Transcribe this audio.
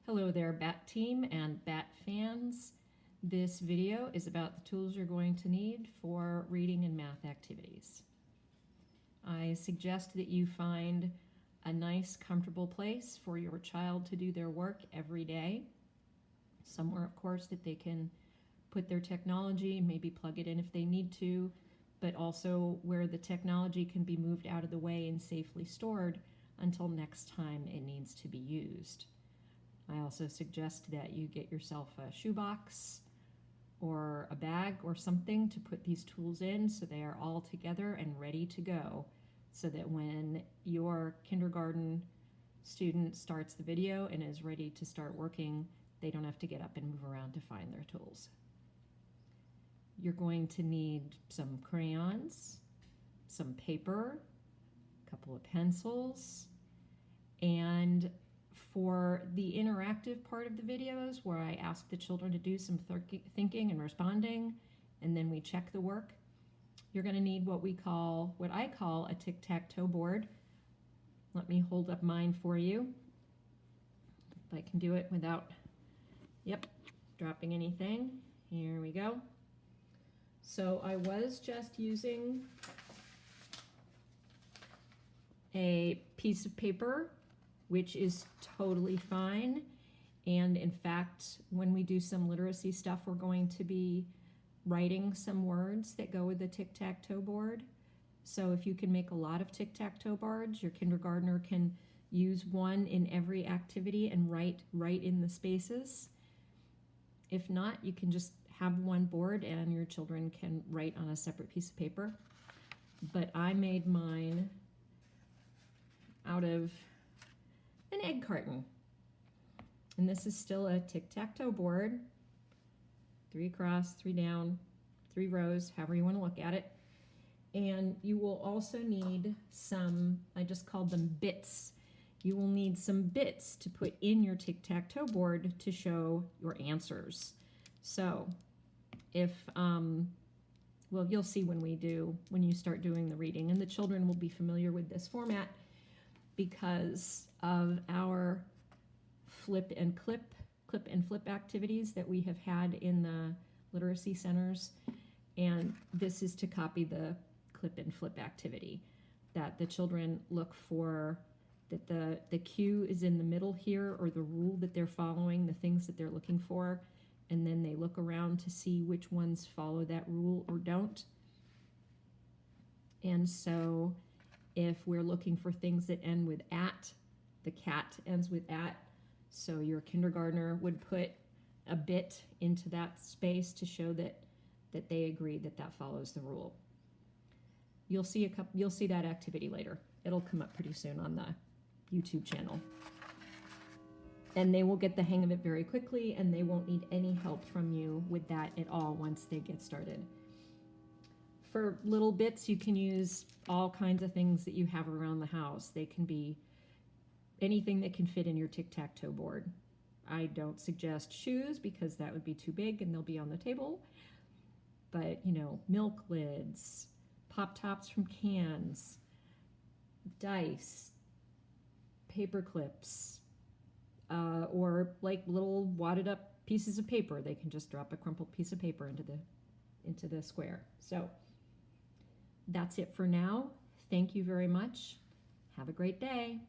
Hello there, BAT team and BAT fans. This video is about the tools you're going to need for reading and math activities. I suggest that you find a nice, comfortable place for your child to do their work every day. Somewhere, of course, that they can put their technology, maybe plug it in if they need to, but also where the technology can be moved out of the way and safely stored until next time it needs to be used. I also suggest that you get yourself a shoebox or a bag or something to put these tools in so they are all together and ready to go, so that when your kindergarten student starts the video and is ready to start working, they don't have to get up and move around to find their tools. You're going to need some crayons, some paper, a couple of pencils, and for the interactive part of the videos where I ask the children to do some thinking and responding, and then we check the work, you're going to need what I call a tic-tac-toe board. Let me hold up mine for you. If I can do it without, dropping anything. Here we go. So I was just using a piece of paper, which is totally fine. And in fact, when we do some literacy stuff, we're going to be writing some words that go with the tic-tac-toe board. So if you can make a lot of tic-tac-toe boards, your kindergartner can use one in every activity and write right in the spaces. If not, you can just have one board and your children can write on a separate piece of paper. But I made mine out of an egg carton. And this is still a tic-tac-toe board. 3 across, 3 down, 3 rows, however you want to look at it. And you will also need some, I just called them bits. You will need some bits to put in your tic-tac-toe board to show your answers. So if, well, you'll see when you start doing the reading, and the children will be familiar with this format because of our clip and flip activities that we have had in the literacy centers. And this is to copy the clip and flip activity, that the children look for, that the cue is in the middle here, or the rule that they're following, the things that they're looking for, and then they look around to see which ones follow that rule or don't. And so if we're looking for things that end with at, the cat ends with at, so your kindergartner would put a bit into that space to show that they agree that follows the rule. You'll see that activity later. It'll come up pretty soon on the YouTube channel. And they will get the hang of it very quickly, and they won't need any help from you with that at all once they get started. For little bits, you can use all kinds of things that you have around the house. They can be anything that can fit in your tic-tac-toe board. I don't suggest shoes because that would be too big and they'll be on the table. But, milk lids, pop tops from cans, dice, paper clips, or like little wadded up pieces of paper. They can just drop a crumpled piece of paper into the square. So that's it for now. Thank you very much. Have a great day.